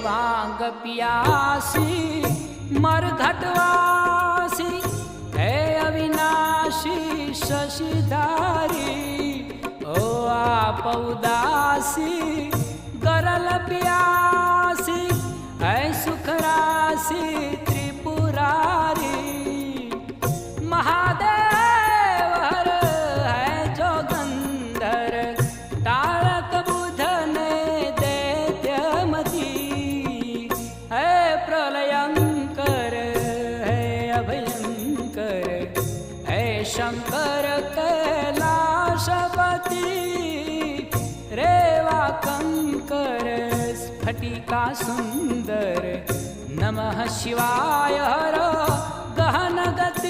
भांग पियासी मरघटवासी हे अविनाशी शशिधारी ओ आप उदासी गरल पियासी है सुखरासी त्रिपुरारी महादेव हर है जोगंधर तारक बुधने दैत्यमती है प्रलयंकर है अभयंकर है शंकर कैलाशपति रेवा कंकर स्फटिका सुंदर नमः शिवाय हर गहन गति